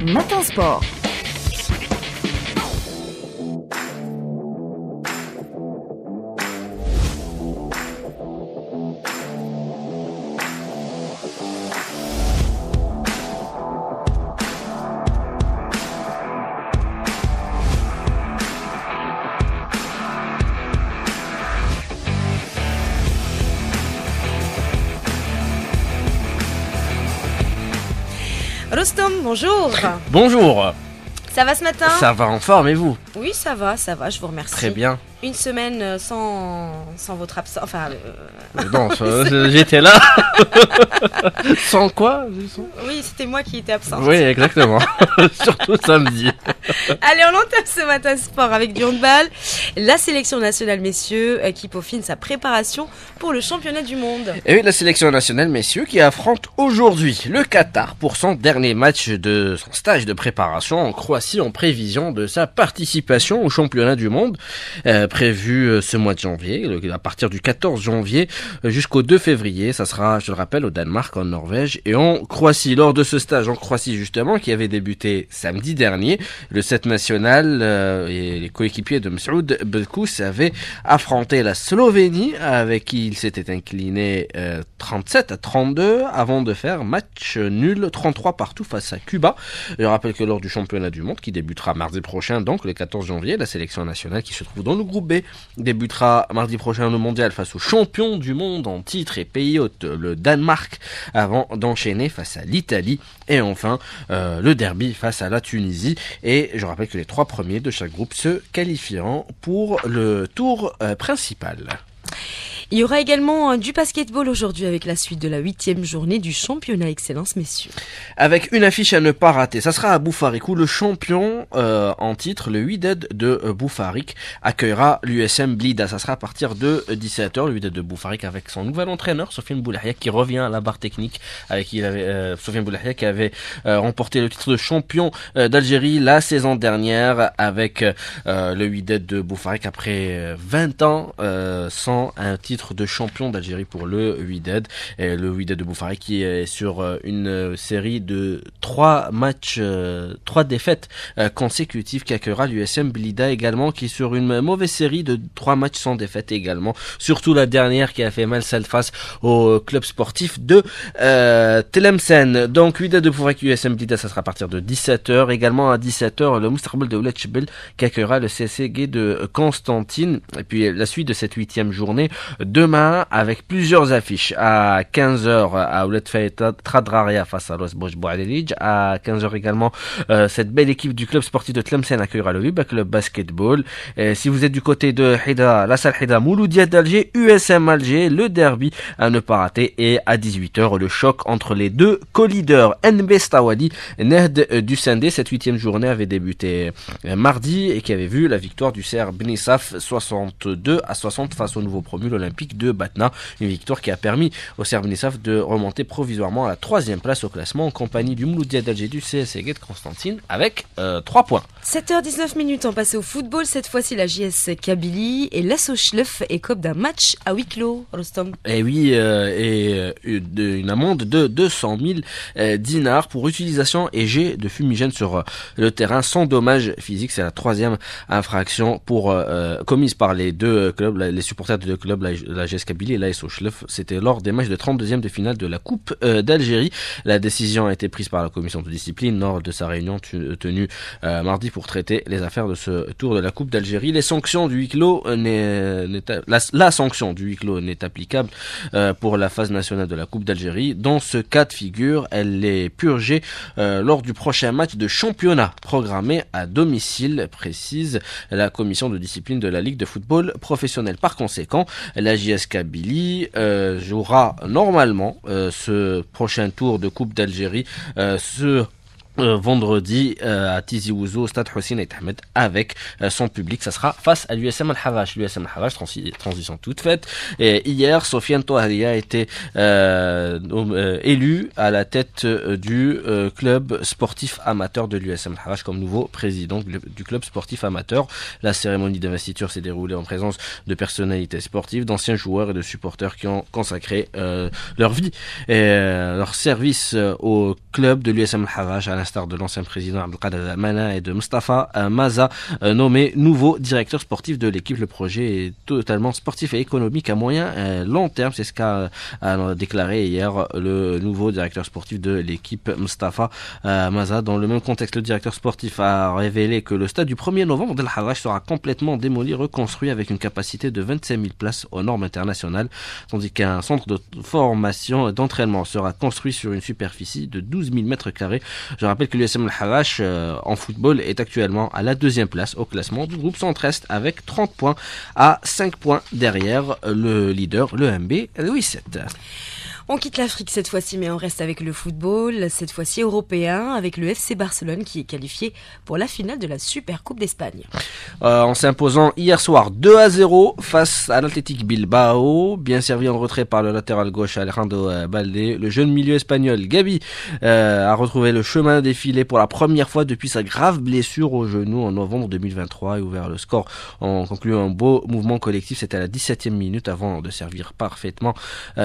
Matin Sport. Rostom, bonjour. Bonjour. Ça va ce matin ? Ça va en forme et vous ? Oui, ça va, je vous remercie. Très bien. Une semaine sans votre absence. Enfin. Non, j'étais là. Sans quoi ? Oui, c'était moi qui étais absente. Oui, exactement. Surtout samedi. Allez, on entame ce matin sport avec du handball. La sélection nationale messieurs qui peaufine sa préparation pour le championnat du monde. Et oui, la sélection nationale messieurs qui affronte aujourd'hui le Qatar pour son dernier match de son stage de préparation en Croatie en prévision de sa participation au championnat du monde prévu ce mois de janvier, à partir du 14 janvier jusqu'au 2 février. Ça sera, je le rappelle, au Danemark, en Norvège et en Croatie. Lors de ce stage en Croatie justement, qui avait débuté samedi dernier, le 7 national et les coéquipiers de Msoud Belkous avaient affronté la Slovénie avec qui il s'était incliné 37-32 avant de faire match nul 33 partout face à Cuba. Je rappelle que lors du championnat du monde qui débutera mardi prochain, donc le 14 janvier, la sélection nationale qui se trouve dans le groupe B débutera mardi prochain le mondial face au champion du monde en titre et pays hôte, le Danemark, avant d'enchaîner face à l'Italie et enfin le derby face à la Tunisie. Et je rappelle que les 3 premiers de chaque groupe se qualifieront pour le tour principal. Il y aura également du basketball aujourd'hui avec la suite de la 8e journée du championnat Excellence messieurs. Avec une affiche à ne pas rater, ça sera à Boufarik où le champion en titre, le Wydad de Boufarik, accueillera l'USM Blida. Ça sera à partir de 17h, le Wydad de Boufarik avec son nouvel entraîneur, Sofiane Boulahia, qui revient à la barre technique, avec qui il avait Sofiane Boulahia qui avait remporté le titre de champion d'Algérie la saison dernière avec le Wydad de Boufarik après 20 ans sans un titre de champion d'Algérie pour le Wydad. Et le Wydad de Boufarik qui est sur une série de 3 matchs, 3 défaites consécutives, qui accueillera l'USM Blida également, qui est sur une mauvaise série de 3 matchs sans défaite également. Surtout la dernière qui a fait mal celle face au club sportif de Tlemcen. Donc Wydad de Boufarik USM Blida, ça sera à partir de 17h. Également à 17h, le Moustaqbal de Ouled Chebel qui accueillera le CSG de Constantine. Et puis la suite de cette 8e journée demain avec plusieurs affiches. À 15h à Ouled Faïta Tradraria face à Rosboj Bouadélij. À 15h également cette belle équipe du club sportif de Tlemcen accueillera le Luba Club Basketball. Si vous êtes du côté de Hida, la salle Hida Mouloudia d'Alger, USM Alger, le derby à ne pas rater. Et à 18h le choc entre les deux co-leaders NB Stawadi Nehd du Sendé. Cette 8e journée avait débuté mardi et qui avait vu la victoire du CR Bnissaf 62-60 face au nouveau promu l'Olympique de Batna, une victoire qui a permis au CR Bnissaf de remonter provisoirement à la 3e place au classement en compagnie du Mouloudia d'Alger du CSG de Constantine avec 3 points. 7h19 en passé au football, cette fois-ci la JS Kabylie et l'Asso Schlef écope d'un match à huis clos, Rostom. Et oui, une amende de 200 000 dinars pour utilisation et jet de fumigène sur le terrain sans dommage physique. C'est la 3e infraction commise par les deux clubs, les supporters des deux clubs, la JS Kabylie et l'ASO Schlef. C'était lors des matchs de 32e de finale de la Coupe d'Algérie. La décision a été prise par la commission de discipline lors de sa réunion tenue mardi pour traiter les affaires de ce tour de la Coupe d'Algérie. Les sanctions du huis clos la sanction du huis clos n'est applicable pour la phase nationale de la Coupe d'Algérie. Dans ce cas de figure, elle est purgée lors du prochain match de championnat programmé à domicile, précise la commission de discipline de la Ligue de football professionnel. Par conséquent, la JS Kabylie jouera normalement ce prochain tour de Coupe d'Algérie vendredi à Tizi Ouzou au stade Hussein et Ahmed avec son public. Ça sera face à l'USM Al-Havash. L'USM Al-Havash, transition toute faite. Et hier, Sofiane Touahria a été élu à la tête du club sportif amateur de l'USM Al-Havash comme nouveau président du club sportif amateur. La cérémonie d'investiture s'est déroulée en présence de personnalités sportives, d'anciens joueurs et de supporters qui ont consacré leur vie et leur service au club de l'USM Al-Havash, à l'instar de l'ancien président Abdelkader Mana et de Mustafa Maza, nommé nouveau directeur sportif de l'équipe. Le projet est totalement sportif et économique à moyen long terme. C'est ce qu'a déclaré hier le nouveau directeur sportif de l'équipe, Mustafa Maza. Dans le même contexte, le directeur sportif a révélé que le stade du 1er novembre d'El Harrach sera complètement démoli, reconstruit avec une capacité de 25 000 places aux normes internationales, tandis qu'un centre de formation et d'entraînement sera construit sur une superficie de 12 000 mètres carrés. Je rappelle que l'USM El Harrach en football est actuellement à la 2e place au classement du groupe Centre-Est avec 30 points à 5 points derrière le leader, le MB Louis VII. On quitte l'Afrique cette fois-ci, mais on reste avec le football, cette fois-ci européen, avec le FC Barcelone qui est qualifié pour la finale de la Super Coupe d'Espagne. En s'imposant hier soir 2-0 face à l'Athletic Bilbao, bien servi en retrait par le latéral gauche Alejandro Balde, le jeune milieu espagnol Gavi a retrouvé le chemin des filets pour la première fois depuis sa grave blessure au genou en novembre 2023 et ouvert le score en concluant un beau mouvement collectif. C'était à la 17e minute avant de servir parfaitement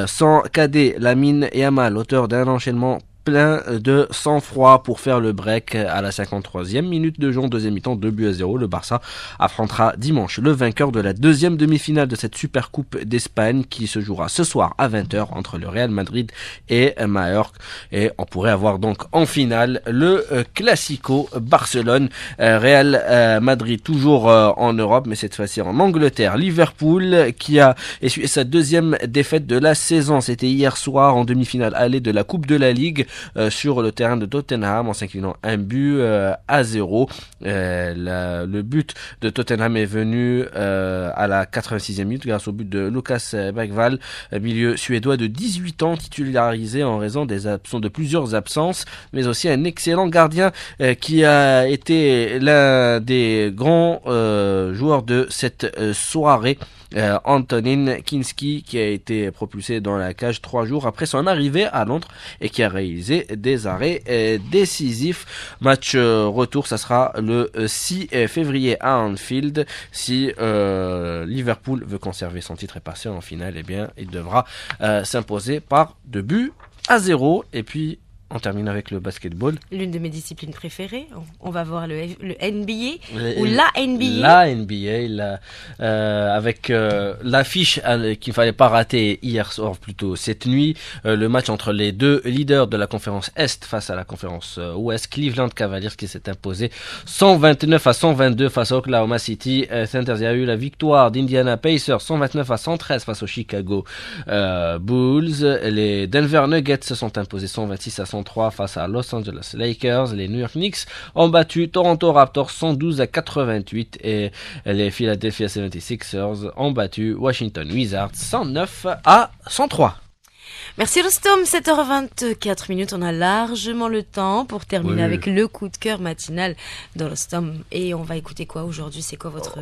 sans cadet Lamine Yamal, auteur d'un enchaînement plein de sang-froid pour faire le break à la 53e minute de jeu en deuxième mi-temps, 2-0. Le Barça affrontera dimanche le vainqueur de la 2e demi-finale de cette Super Coupe d'Espagne qui se jouera ce soir à 20h entre le Real Madrid et Mallorca. Et on pourrait avoir donc en finale le Classico Barcelone Real Madrid, toujours en Europe, mais cette fois-ci en Angleterre. Liverpool qui a essuyé sa 2e défaite de la saison. C'était hier soir en demi-finale allée de la Coupe de la Ligue sur le terrain de Tottenham en s'inclinant 1-0. Le but de Tottenham est venu à la 86e minute grâce au but de Lucas Bergvall, milieu suédois de 18 ans titularisé en raison de plusieurs absences, mais aussi un excellent gardien qui a été l'un des grands joueurs de cette soirée. Antonin Kinski qui a été propulsé dans la cage 3 jours après son arrivée à Londres et qui a réalisé des arrêts décisifs. Match retour, ça sera le 6 février à Anfield. Si Liverpool veut conserver son titre et passer en finale, eh bien il devra s'imposer par 2-0. Et puis on termine avec le basketball. L'une de mes disciplines préférées. On va voir le NBA ou la NBA. La NBA, avec l'affiche qu'il ne fallait pas rater hier soir, plutôt cette nuit. Le match entre les deux leaders de la conférence Est face à la conférence Ouest. Cleveland Cavaliers qui s'est imposé 129-122 face à Oklahoma City Thunder. Il y a eu la victoire d'Indiana Pacers 129-113 face aux Chicago Bulls. Les Denver Nuggets se sont imposés 126-103 face à Los Angeles Lakers. Les New York Knicks ont battu Toronto Raptors 112-88 et les Philadelphia 76ers ont battu Washington Wizards 109-103. Merci Rostom, 7h24, on a largement le temps pour terminer avec le coup de cœur matinal de Rostom. Et on va écouter quoi aujourd'hui? C'est quoi votre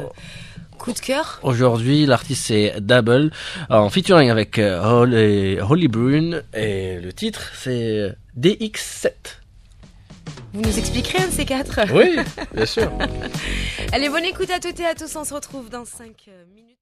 coup de cœur? Aujourd'hui, l'artiste c'est Double, en featuring avec Holly Brune, et le titre c'est DX7. Vous nous expliquerez un de ces 4? Oui, bien sûr. Allez, bonne écoute à toutes et à tous, on se retrouve dans 5 minutes.